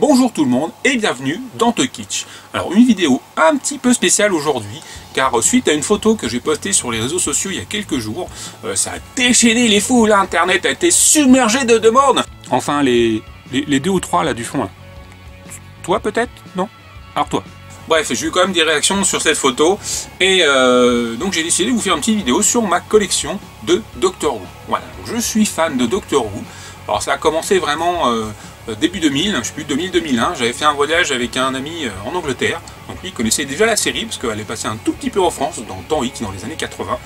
Bonjour tout le monde et bienvenue dans The Kitsch. Alors une vidéo un petit peu spéciale aujourd'hui, car suite à une photo que j'ai postée sur les réseaux sociaux il y a quelques jours, ça a déchaîné les foules, internet a été submergé de demandes. Enfin les deux ou trois là du fond là. Toi peut-être? Non? Alors toi. Bref, j'ai eu quand même des réactions sur cette photo et donc j'ai décidé de vous faire une petite vidéo sur ma collection de Doctor Who. Voilà, donc je suis fan de Doctor Who. Alors ça a commencé vraiment début 2000, je sais plus, 2000-2001, j'avais fait un voyage avec un ami en Angleterre, donc lui il connaissait déjà la série parce qu'elle est passée un tout petit peu en France dans Temps X dans les années 80,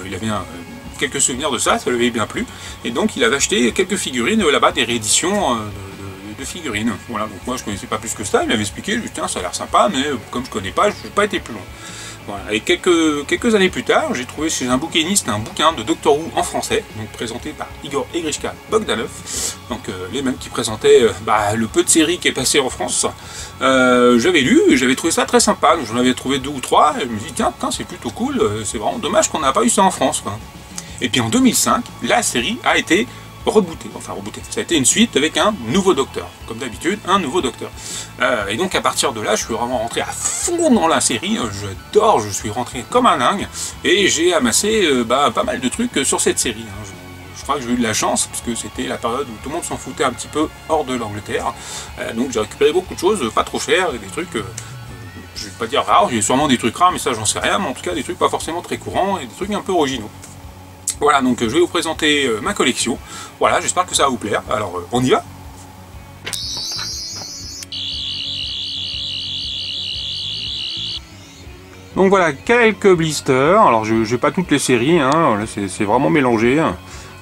il avait quelques souvenirs de ça, ça lui avait bien plu, et donc il avait acheté quelques figurines là-bas, des rééditions de figurines. Voilà, donc moi je connaissais pas plus que ça, il m'avait expliqué, je lui ai dit tiens ça a l'air sympa, mais comme je connais pas, je n'ai pas été plus long. Voilà. Et quelques années plus tard, j'ai trouvé chez un bouquiniste un bouquin de Doctor Who en français, donc présenté par Igor et Grishka Bogdanov, donc les mêmes qui présentaient le peu de séries qui est passé en France. J'avais lu et j'avais trouvé ça très sympa, j'en avais trouvé 2 ou 3, et je me dis tiens, c'est plutôt cool, c'est vraiment dommage qu'on n'a pas eu ça en France, quoi. Et puis en 2005, la série a été rebootée, ça a été une suite avec un nouveau docteur, comme d'habitude, un nouveau docteur. Et donc à partir de là, je suis vraiment rentré à fond dans la série, j'adore, je suis rentré comme un dingue, et j'ai amassé pas mal de trucs sur cette série. Je crois que j'ai eu de la chance, parce que c'était la période où tout le monde s'en foutait un petit peu hors de l'Angleterre, donc j'ai récupéré beaucoup de choses, pas trop chères, et des trucs, je vais pas dire rares, j'ai sûrement des trucs rares, mais ça j'en sais rien, mais en tout cas des trucs pas forcément très courants, et des trucs un peu originaux. Voilà, donc je vais vous présenter ma collection. Voilà, j'espère que ça va vous plaire. Alors, on y va? Donc voilà, quelques blisters. Alors, je n'ai pas toutes les séries, hein. C'est vraiment mélangé.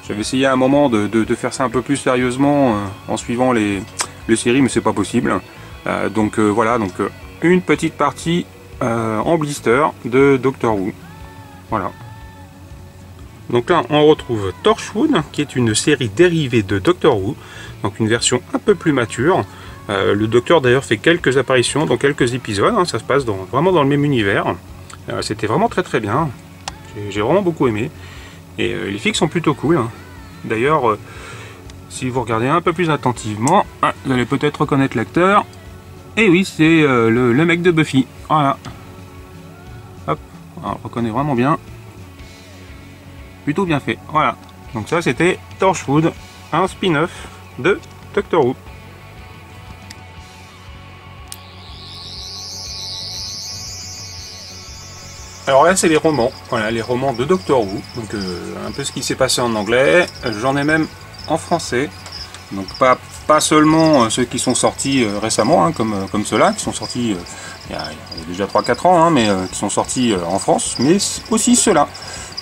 J'avais essayé à un moment de faire ça un peu plus sérieusement en suivant les séries, mais c'est pas possible. Voilà, donc une petite partie en blister de Doctor Who. Voilà. Donc là, on retrouve Torchwood, qui est une série dérivée de Doctor Who, donc une version un peu plus mature. Le Docteur d'ailleurs fait quelques apparitions dans quelques épisodes, hein, ça se passe vraiment dans le même univers. C'était vraiment très très bien, j'ai vraiment beaucoup aimé. Et les figues sont plutôt cool. Hein. D'ailleurs, si vous regardez un peu plus attentivement, vous allez peut-être reconnaître l'acteur. Et oui, c'est le mec de Buffy. Voilà. Hop, on le reconnaît vraiment bien. Plutôt bien fait, voilà. Donc ça c'était Torchwood, un spin-off de Doctor Who. Alors là c'est les romans, voilà, les romans de Doctor Who, donc un peu ce qui s'est passé en anglais, j'en ai même en français, donc pas seulement ceux qui sont sortis récemment, hein, comme ceux-là, qui sont sortis il y a déjà 3-4 ans, hein, mais qui sont sortis en France, mais aussi ceux-là.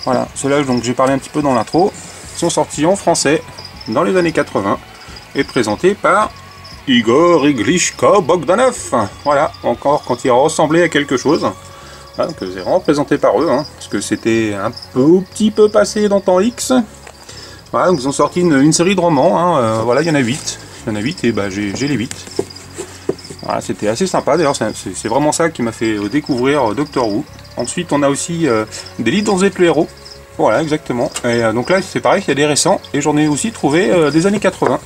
Voilà, ceux-là donc j'ai parlé un petit peu dans l'intro, sont sortis en français dans les années 80 et présentés par Igor et Grishka Bogdanov. Voilà, encore quand il ressemblait à quelque chose. Voilà, donc c'est vraiment présenté par eux, hein, parce que c'était un petit peu passé dans Temps X. Voilà, donc ils ont sorti une série de romans, hein, voilà, il y en a 8. Il y en a 8 et j'ai les 8. Voilà, c'était assez sympa, d'ailleurs c'est vraiment ça qui m'a fait découvrir Doctor Who. Ensuite on a aussi des livres dont vous êtes le héros. Voilà, exactement. Et donc là c'est pareil, il y a des récents et j'en ai aussi trouvé des années 80.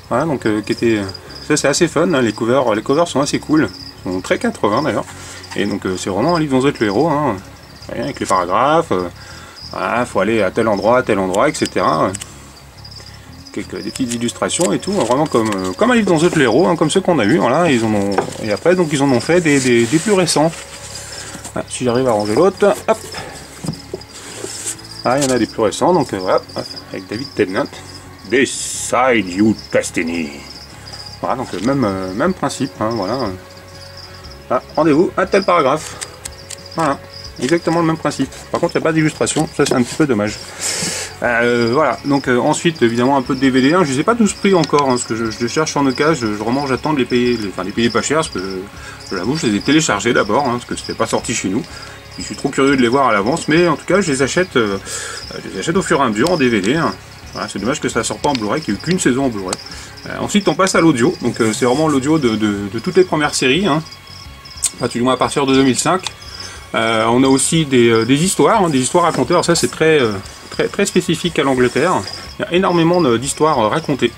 Voilà, donc qui était. Ça c'est assez fun, hein, les covers sont assez cool. Ils sont très 80 d'ailleurs. Et donc c'est vraiment un livre dont vous êtes le héros, hein, avec les paragraphes, voilà, faut aller à tel endroit, etc. Des petites illustrations et tout, vraiment comme un livre dont vous êtes le héros, hein, comme ceux qu'on a eu, voilà, et après donc ils en ont fait des plus récents. Voilà, si j'arrive à ranger l'autre, hop. Ah, il y en a des plus récents, donc voilà, avec David Tennant. Beside You Destiny. Voilà, donc même principe, hein, voilà. Ah, rendez-vous à tel paragraphe. Voilà, exactement le même principe. Par contre, il n'y a pas d'illustration, ça c'est un petit peu dommage. Voilà, donc ensuite, évidemment, un peu de DVD. Hein, je ne les ai pas tous pris encore, hein, parce que je les cherche en occasion. Vraiment, j'attends de les payer, les payer pas cher, parce que je l'avoue, je les ai téléchargés d'abord, hein, parce que c'était pas sorti chez nous. Je suis trop curieux de les voir à l'avance, mais en tout cas, je les achète au fur et à mesure en DVD. Hein. Voilà, c'est dommage que ça ne sort pas en Blu-ray, qu'il n'y ait eu qu'une saison en Blu-ray. Ensuite, on passe à l'audio. Donc, c'est vraiment l'audio de toutes les premières séries. Hein. Enfin, du moins à partir de 2005. On a aussi des histoires, hein, des histoires racontées. Alors ça, c'est très spécifique à l'Angleterre. Il y a énormément d'histoires racontées.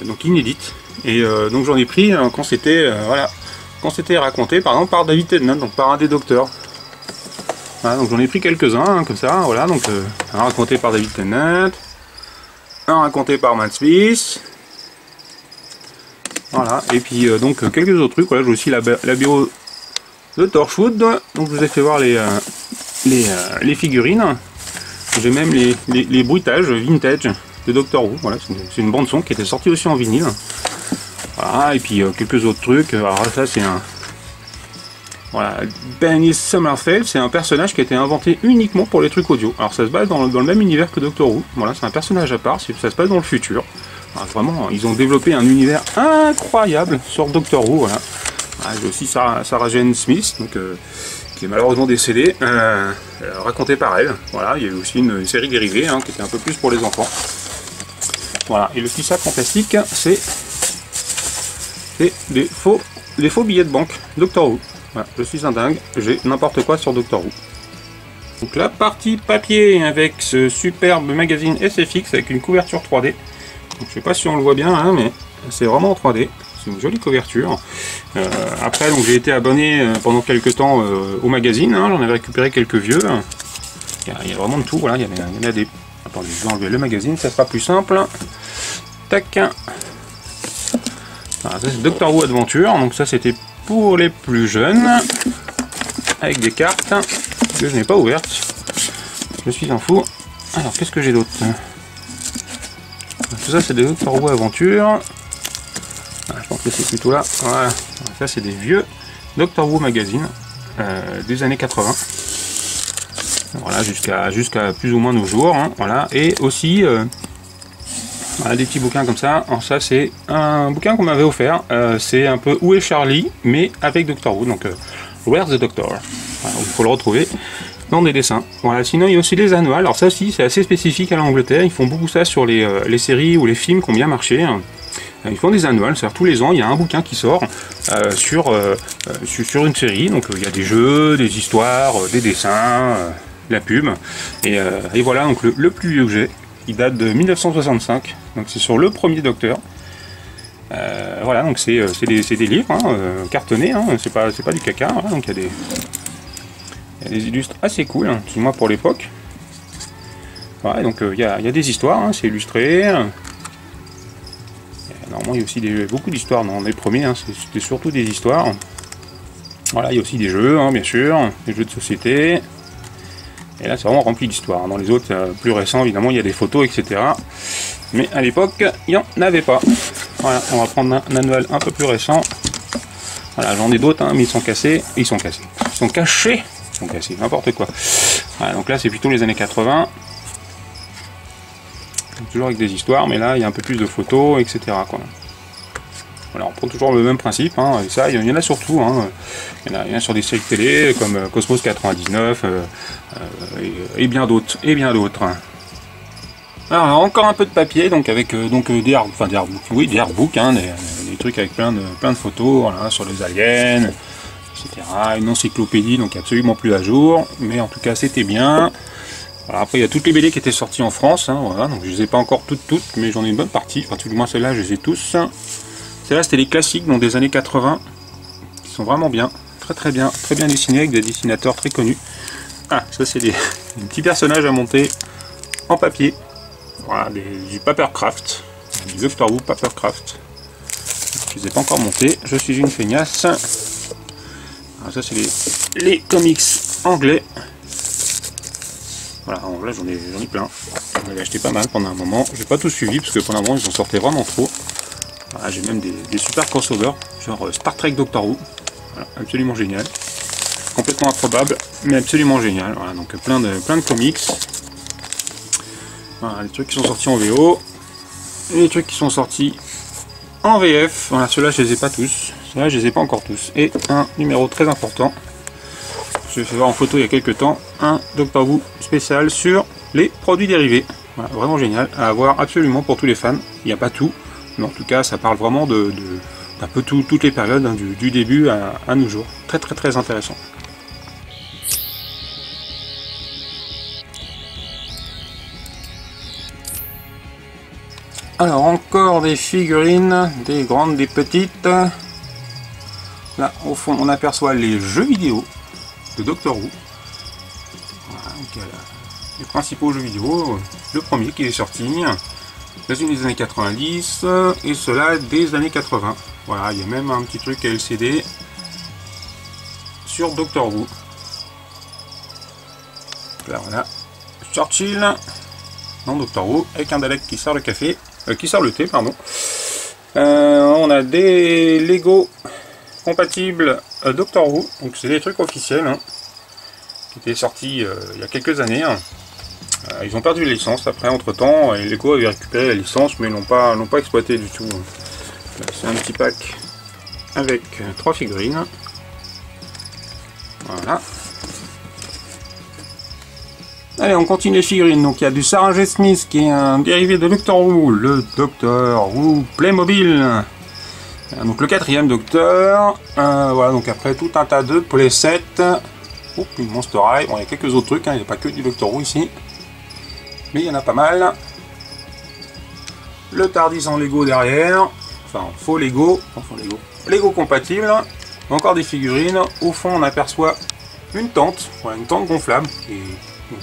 donc inédite. Et donc j'en ai pris quand c'était voilà, quand c'était raconté par exemple par David Tennant, donc par un des docteurs. Voilà, donc j'en ai pris quelques-uns hein, comme ça, voilà, donc un raconté par David Tennant, un raconté par Matt Smith, voilà, et puis donc quelques autres trucs. Voilà, j'ai aussi la bureau de Torchwood, donc je vous ai fait voir les figurines. J'ai même les bruitages vintage de Doctor Who. Voilà, c'est une bande son qui était sortie aussi en vinyle. Voilà, et puis quelques autres trucs. Alors ça c'est un... Voilà, Benny Summerfield, c'est un personnage qui a été inventé uniquement pour les trucs audio. Alors ça se base dans le même univers que Doctor Who. Voilà, c'est un personnage à part, ça se passe dans le futur. Alors, vraiment, ils ont développé un univers incroyable sur Doctor Who. Voilà. J'ai aussi Sarah Jane Smith, donc, qui est malheureusement décédée, racontée par elle. Voilà, il y a eu aussi une série dérivée hein, qui était un peu plus pour les enfants. Voilà, et le petit sac fantastique, c'est des faux billets de banque Doctor Who. Voilà, je suis un dingue, j'ai n'importe quoi sur Doctor Who. Donc la partie papier avec ce superbe magazine SFX avec une couverture 3D. Donc, je sais pas si on le voit bien, hein, mais c'est vraiment en 3D. C'est une jolie couverture. Après, donc j'ai été abonné pendant quelques temps au magazine. Hein, j'en avais récupéré quelques vieux. Il y a vraiment de tout. Voilà, il y en a des. Attendez, je vais enlever le magazine, ça sera plus simple. Tac. Voilà, ça c'est Doctor Who Adventure. Donc ça c'était pour les plus jeunes, avec des cartes que je n'ai pas ouvertes. Je suis un fou. Alors qu'est-ce que j'ai d'autre? Tout ça c'est des Doctor Who Adventure. Je pense que c'est plutôt là. Voilà. Ça c'est des vieux Doctor Who magazine des années 80. Voilà, jusqu'à plus ou moins nos jours. Hein, voilà. Et aussi voilà, des petits bouquins comme ça. Alors ça c'est un bouquin qu'on m'avait offert. C'est un peu Où est Charlie, mais avec Doctor Who. Donc Where's the Doctor. Voilà, il faut le retrouver dans des dessins. Voilà. Sinon il y a aussi les annuals. Alors ça aussi c'est assez spécifique à l'Angleterre. Ils font beaucoup ça sur les séries ou les films qui ont bien marché. Hein. Ils font des annuals, c'est-à-dire tous les ans il y a un bouquin qui sort sur une série. Donc il y a des jeux, des histoires, des dessins, la pub. Et voilà, donc le plus vieux que j'ai, il date de 1965. Donc c'est sur le premier Docteur. Voilà, donc c'est des livres hein, cartonnés, hein, c'est pas du caca. Hein, donc il y a des illustres assez cool, hein, du moins pour l'époque. Voilà, donc il y a des histoires, hein, c'est illustré. Normalement, il y a aussi beaucoup d'histoires dans les premiers, hein, c'était surtout des histoires. Voilà, il y a aussi des jeux, hein, bien sûr, des jeux de société. Et là, c'est vraiment rempli d'histoires. Dans les autres, plus récents, évidemment, il y a des photos, etc. Mais à l'époque, il n'y en avait pas. Voilà, on va prendre un annuel un peu plus récent. Voilà, j'en ai d'autres, hein, mais ils sont cassés. Ils sont cassés. Ils sont cachés. Ils sont cassés, n'importe quoi. Voilà, donc là, c'est plutôt les années 80. Toujours avec des histoires, mais là il y a un peu plus de photos, etc. quoi. Voilà, on prend toujours le même principe, hein, et ça, il y en a surtout. Hein. Il y en a sur des séries de télé comme Cosmos 99 et bien d'autres. Alors encore un peu de papier, donc avec des artbooks, hein, des trucs avec plein de photos, voilà, sur les aliens, etc. Une encyclopédie, donc absolument plus à jour, mais en tout cas c'était bien. Alors après il y a toutes les BD qui étaient sorties en France, hein, voilà, donc je les ai pas encore toutes, mais j'en ai une bonne partie, enfin tout du moins celles-là je les ai tous. Celles-là c'était les classiques donc des années 80, qui sont vraiment bien, très bien dessinés avec des dessinateurs très connus. Ah, ça c'est des petits personnages à monter en papier, voilà, du Papercraft, du Doctor Who Papercraft. Je les ai pas encore montés, je suis une feignasse. Alors ça c'est les comics anglais. Voilà, là j'en ai plein. J'en avais acheté pas mal pendant un moment. J'ai pas tout suivi parce que pendant un moment ils en sortaient vraiment trop. Voilà, j'ai même des super crossovers, genre Star Trek Doctor Who. Voilà, absolument génial. Complètement improbable, mais absolument génial. Voilà, donc plein de comics. Voilà, les trucs qui sont sortis en VO. Et les trucs qui sont sortis en VF. Voilà, ceux-là je les ai pas tous. Ceux-là je les ai pas encore tous. Et un numéro très important. Je vais faire voir en photo il y a quelques temps un Doctor Who spécial sur les produits dérivés. Voilà, vraiment génial, à avoir absolument pour tous les fans. Il n'y a pas tout, mais en tout cas ça parle vraiment d'un peu toutes les périodes, hein, du début à nos jours. Très intéressant. Alors encore des figurines, des grandes, des petites. Là au fond on aperçoit les jeux vidéo de Doctor Who. Voilà, donc, les principaux jeux vidéo, le premier qui est sorti, les années 90 et cela des années 80. Voilà, il y a même un petit truc LCD sur Doctor Who. Là voilà, Churchill dans Doctor Who avec un Dalek qui sert le café, qui sert le thé, pardon. On a des Lego compatibles Doctor Who, donc c'est des trucs officiels hein, qui étaient sortis il y a quelques années. Hein. Ils ont perdu la licence après, entre temps, et Lego avait récupéré la licence, mais ils l'ont pas exploité du tout. C'est un petit pack avec 3 figurines. Voilà. Allez, on continue les figurines. Donc il y a du Sarah J. Smith qui est un dérivé de Doctor Who, le Doctor Who Playmobil. Donc le 4e Docteur. Voilà, donc après tout un tas de playsets. Oups, une Monster High. Bon, il y a quelques autres trucs, hein. Il n'y a pas que du Doctor Who ici. Mais il y en a pas mal. Le TARDIS en Lego derrière. Enfin, faux Lego. Enfin, Lego compatible. Encore des figurines. Au fond, on aperçoit une tente. Voilà, une tente gonflable.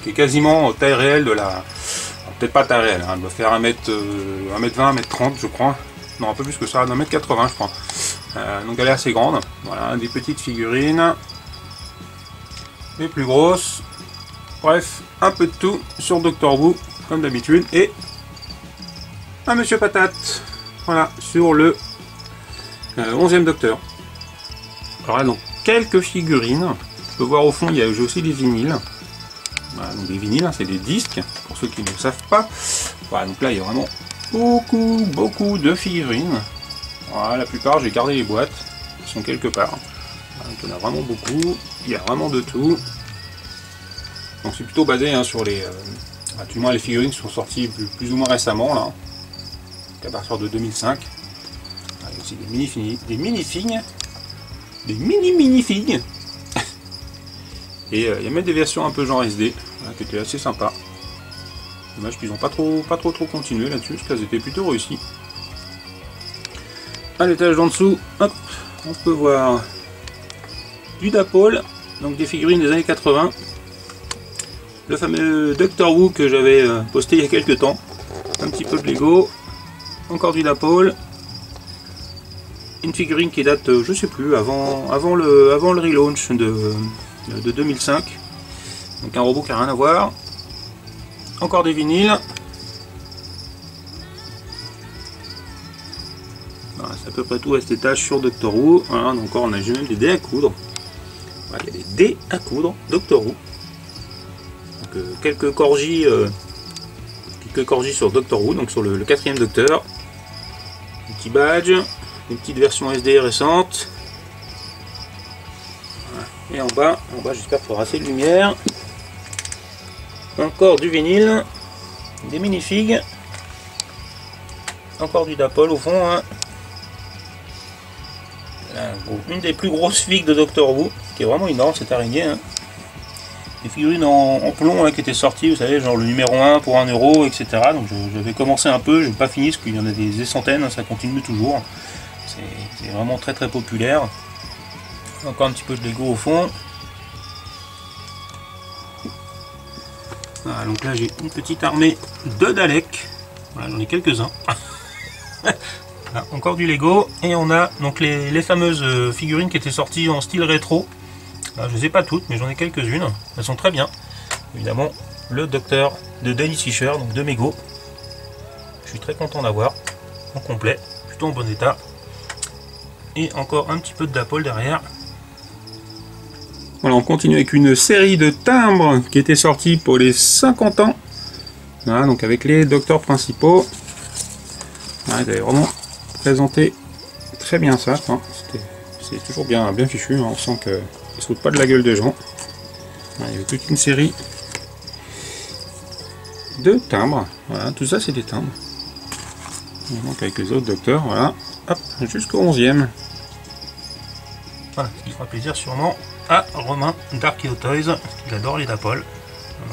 Qui est quasiment taille réelle de la... Peut-être pas taille réelle. Hein, elle doit faire 1m20, 1m30 je crois. Non, un peu plus que ça. 1m80 je crois. Donc elle est assez grande. Voilà, des petites figurines. Les plus grosses. Bref, un peu de tout sur Doctor Who, comme d'habitude. Et un Monsieur Patate. Voilà, sur le 11e Docteur. Alors là, donc, quelques figurines. On peut voir au fond, il y a aussi des vinyles. Voilà, donc des vinyles, hein, c'est des disques, pour ceux qui ne le savent pas. Voilà, donc là, il y a vraiment beaucoup de figurines. Voilà, la plupart, j'ai gardé les boîtes. Elles sont quelque part. Voilà, donc il y en a vraiment beaucoup. Il y a vraiment de tout. Donc c'est plutôt basé hein, sur les... du moins les figurines qui sont sorties plus ou moins récemment, là. Donc à partir de 2005. Il y a aussi des mini-figues. Des mini-figues. Et il y a même des versions un peu genre SD, voilà, qui étaient assez sympas. Dommage qu'ils n'ont pas trop continué là-dessus, parce qu'elles étaient plutôt réussies. À l'étage d'en dessous, hop, on peut voir du Dapol, donc des figurines des années 80. Le fameux Doctor Who que j'avais posté il y a quelques temps. Un petit peu de Lego. Encore du Dapol. Une figurine qui date, je sais plus, avant le relaunch de 2005. Donc un robot qui n'a rien à voir. Encore des vinyles. Voilà, c'est à peu près tout à cet étage sur Doctor Who. Voilà, donc encore on a même des dés à coudre. Voilà, il y a des dés à coudre Doctor Who. Donc quelques corgis sur Doctor Who, donc sur le 4e Docteur. Un petit badge, une petite version SD récente. Et en bas j'espère qu'il y aura assez de lumière. Encore du vinyle, des minifigs, encore du Dapol au fond. Hein. Une des plus grosses figues de Doctor Who, qui est vraiment énorme cette araignée. Hein. Des figurines en plomb hein, qui étaient sorties, vous savez, genre le numéro 1 pour 1 €, etc. Donc j'avais commencé un peu, je n'ai pas fini parce qu'il y en a des centaines, hein, ça continue toujours. C'est vraiment très populaire. Encore un petit peu de Lego au fond. Voilà, donc là j'ai une petite armée de Daleks. Voilà, j'en ai quelques-uns. Encore du Lego. Et on a donc les fameuses figurines qui étaient sorties en style rétro. Là, je ne les ai pas toutes, mais j'en ai quelques-unes. Elles sont très bien. Évidemment, le Docteur de Dennis Fisher, donc de Mego. Je suis très content d'avoir en complet, plutôt en bon état. Et encore un petit peu de Dapol derrière. Voilà, on continue avec une série de timbres qui était sortie pour les 50 ans. Voilà, donc avec les docteurs principaux. Voilà, ils avaient vraiment présenté très bien ça. C'est toujours bien fichu, hein, on sent qu'ils ne se foutent pas de la gueule des gens. Voilà, il y avait toute une série de timbres. Voilà, tout ça c'est des timbres. Donc avec les autres docteurs, voilà. Hop, jusqu'au 11e. Voilà, ce qui fera plaisir sûrement à Romain d'Archeo Toys, il adore les Dapol.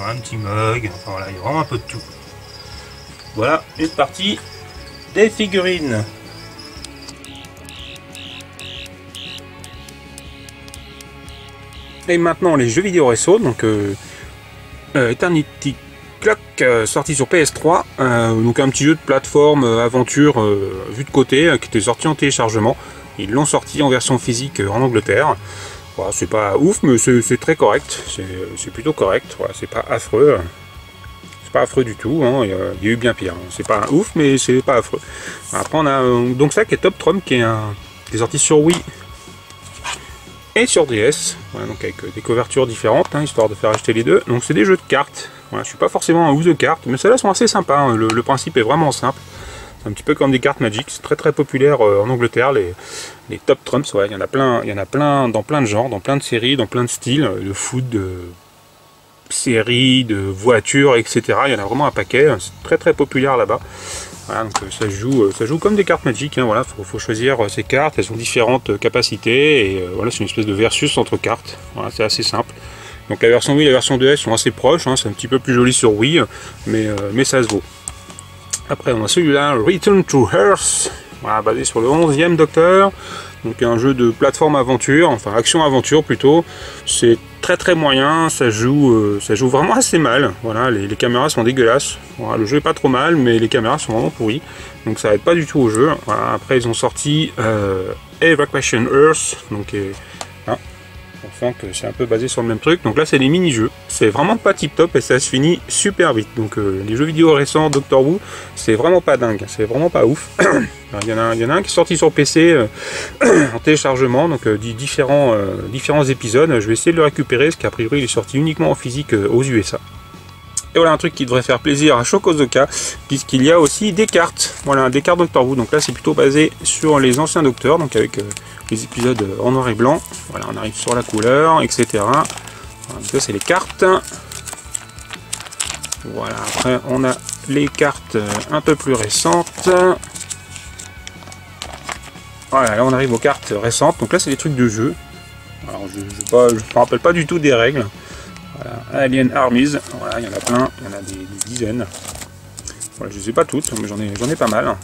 Un petit mug, enfin voilà, il y a vraiment un peu de tout. Voilà, une partie des figurines. Et maintenant les jeux vidéo réseau, donc Eternity Clock sorti sur PS3, donc un petit jeu de plateforme aventure vu de côté qui était sorti en téléchargement. Ils l'ont sorti en version physique en Angleterre. Voilà, c'est pas ouf, mais c'est très correct, c'est plutôt correct, voilà, c'est pas affreux. C'est pas affreux du tout, hein. Il y a eu bien pire. C'est pas ouf, mais c'est pas affreux. Après on a donc ça qui est Top Trump qui est sorti sur Wii et sur DS, voilà, donc avec des couvertures différentes, hein, histoire de faire acheter les deux. Donc c'est des jeux de cartes. Voilà, je suis pas forcément un ouf de cartes, mais celles-là sont assez sympas. Hein. Le principe est vraiment simple. C'est un petit peu comme des cartes Magic. C'est très très populaire en Angleterre. Les Top Trumps, ouais, il y en a plein dans plein de genres, dans plein de séries, dans plein de styles, de foot, de séries, de voitures, etc. Il y en a vraiment un paquet. C'est très très populaire là-bas. Voilà, donc ça joue comme des cartes Magic, hein, voilà, faut choisir ces cartes, elles ont différentes capacités, et voilà, c'est une espèce de versus entre cartes, voilà, c'est assez simple. Donc la version Wii et la version 2S sont assez proches, hein, c'est un petit peu plus joli sur Wii, mais ça se vaut. Après on a celui-là, Return to Earth, voilà, basé sur le 11e Docteur, donc un jeu de plateforme aventure, enfin action-aventure plutôt, c'est très très moyen, ça joue vraiment assez mal, voilà, les caméras sont dégueulasses, voilà, le jeu est pas trop mal, mais les caméras sont vraiment pourries, donc ça aide pas du tout au jeu. Voilà, après ils ont sorti Evacuation Earth, donc hein, on sent que c'est un peu basé sur le même truc, donc là c'est des mini-jeux, c'est vraiment pas tip top et ça se finit super vite, donc les jeux vidéo récents Doctor Who, c'est vraiment pas dingue, c'est vraiment pas ouf. Il y en a un qui est sorti sur PC en téléchargement, donc différents épisodes. Je vais essayer de le récupérer, parce qu'a priori il est sorti uniquement en physique aux USA. Et voilà un truc qui devrait faire plaisir à Shokozuka, puisqu'il y a aussi des cartes. Voilà, des cartes Doctor Who. Donc là c'est plutôt basé sur les anciens Docteurs, donc avec les épisodes en noir et blanc. Voilà, on arrive sur la couleur, etc. Voilà, donc ça c'est les cartes. Voilà, après on a les cartes un peu plus récentes. Voilà, là on arrive aux cartes récentes, donc là c'est des trucs de jeu. Alors je me rappelle pas du tout des règles. Voilà, Alien Armies, voilà, il y en a plein, il y en a des dizaines. Voilà, je ne sais pas toutes, mais j'en ai pas mal.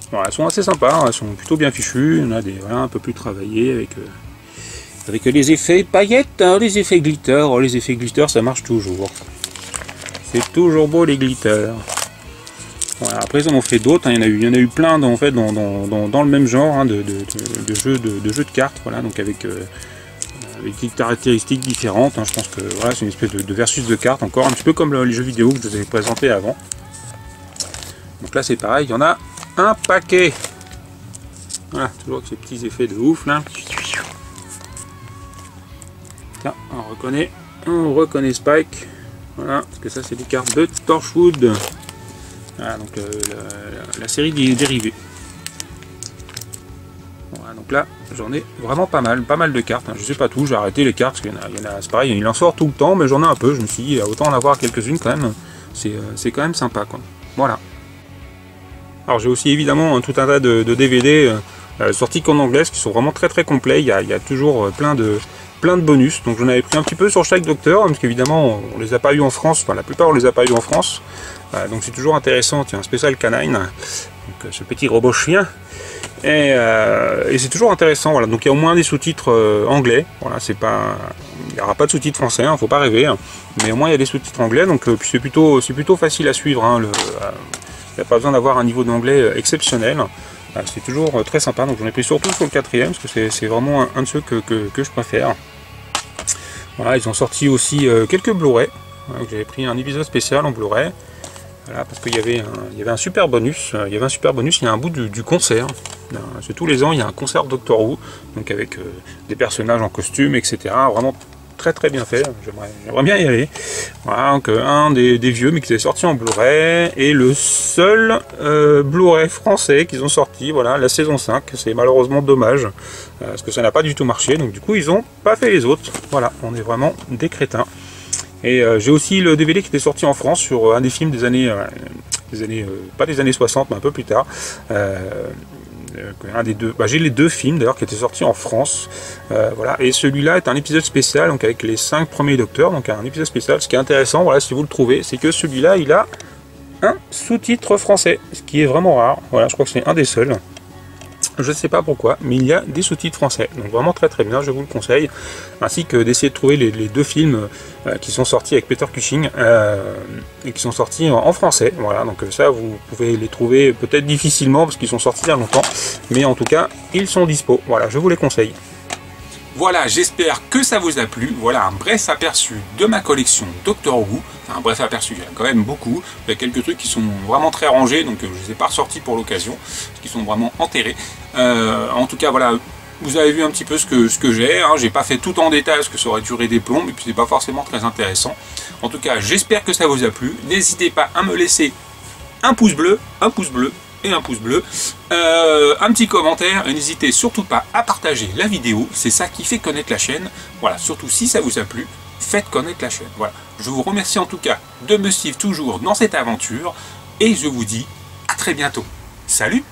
Voilà, elles sont assez sympas, elles sont plutôt bien fichues, il y en a des voilà, un peu plus travaillées avec les effets paillettes, hein, les effets glitter. Oh, les effets glitter ça marche toujours. C'est toujours beau les glitters. Voilà, après ils en ont fait d'autres, hein. Il y en a eu plein dans le même genre, hein, de jeux de cartes, voilà, donc avec des caractéristiques différentes, hein. Je pense que voilà, c'est une espèce de versus de cartes, encore un petit peu comme les jeux vidéo que je vous avais présenté avant. Donc là c'est pareil, il y en a un paquet. Voilà, toujours avec ces petits effets de ouf là. Tiens, on reconnaît Spike, voilà, parce que ça c'est des cartes de Torchwood. Voilà, donc la série des dérivés. Voilà, donc là j'en ai vraiment pas mal de cartes, hein. Je sais pas tout, j'ai arrêté les cartes parce qu'il y en a, c'est pareil, il en sort tout le temps, mais j'en ai un peu, je me suis dit autant en avoir quelques-unes quand même, c'est quand même sympa quoi. Voilà. Alors j'ai aussi évidemment tout un tas de DVD sortis qu'en anglais, qui sont vraiment très très complets, il y a toujours plein de bonus, donc j'en avais pris un petit peu sur chaque docteur, parce qu'évidemment on les a pas eu en France, enfin la plupart on les a pas eu en France, donc c'est toujours intéressant. Tiens, un spécial canine, donc ce petit robot chien, et c'est toujours intéressant, voilà, donc il y a au moins des sous-titres anglais, voilà, c'est pas, il n'y aura pas de sous-titres français, hein, faut pas rêver, hein, mais au moins il y a des sous-titres anglais, donc puis c'est plutôt facile à suivre, hein, il n'y a pas besoin d'avoir un niveau d'anglais exceptionnel. C'est toujours très sympa, donc j'en ai pris surtout sur le 4e, parce que c'est vraiment un de ceux que je préfère. Voilà, ils ont sorti aussi quelques Blu-ray, voilà, j'avais pris un épisode spécial en Blu-ray, voilà, parce qu'il y avait un super bonus, il y a un bout du concert, parce que tous les ans il y a un concert Doctor Who, donc avec des personnages en costume, etc., vraiment très très bien fait, j'aimerais bien y aller. Voilà, donc un des vieux mais qui est sorti en Blu-ray, et le seul Blu-ray français qu'ils ont sorti, voilà, la saison 5, c'est malheureusement dommage, parce que ça n'a pas du tout marché, donc du coup ils ont pas fait les autres, voilà, on est vraiment des crétins. Et j'ai aussi le DVD qui était sorti en France sur un des films des années pas des années 60 mais un peu plus tard, un des deux, j'ai les deux films d'ailleurs qui étaient sortis en France, voilà, et celui-là est un épisode spécial, donc avec les 5 premiers docteurs, donc un épisode spécial. Ce qui est intéressant, voilà, si vous le trouvez, c'est que celui-là il a un sous-titre français, ce qui est vraiment rare. Voilà, je crois que c'est un des seuls. Je ne sais pas pourquoi, mais il y a des sous-titres français. Donc vraiment très très bien, je vous le conseille. Ainsi que d'essayer de trouver les deux films qui sont sortis avec Peter Cushing et qui sont sortis en français. Voilà, donc ça vous pouvez les trouver peut-être difficilement parce qu'ils sont sortis il y a longtemps. Mais en tout cas, ils sont dispo. Voilà, je vous les conseille. Voilà, j'espère que ça vous a plu. Voilà un bref aperçu de ma collection Doctor Who. Enfin, un bref aperçu, il y a quand même beaucoup. Il y a quelques trucs qui sont vraiment très rangés, donc je ne les ai pas ressortis pour l'occasion, parce qu'ils sont vraiment enterrés. En tout cas, voilà, vous avez vu un petit peu ce que j'ai. Hein. J'ai pas fait tout en détail, parce que ça aurait duré des plombs, et puis c'est pas forcément très intéressant. En tout cas, j'espère que ça vous a plu. N'hésitez pas à me laisser un pouce bleu et un pouce bleu, un petit commentaire, et n'hésitez surtout pas à partager la vidéo, c'est ça qui fait connaître la chaîne. Voilà, surtout si ça vous a plu, faites connaître la chaîne. Voilà, je vous remercie en tout cas de me suivre toujours dans cette aventure, et je vous dis à très bientôt. Salut!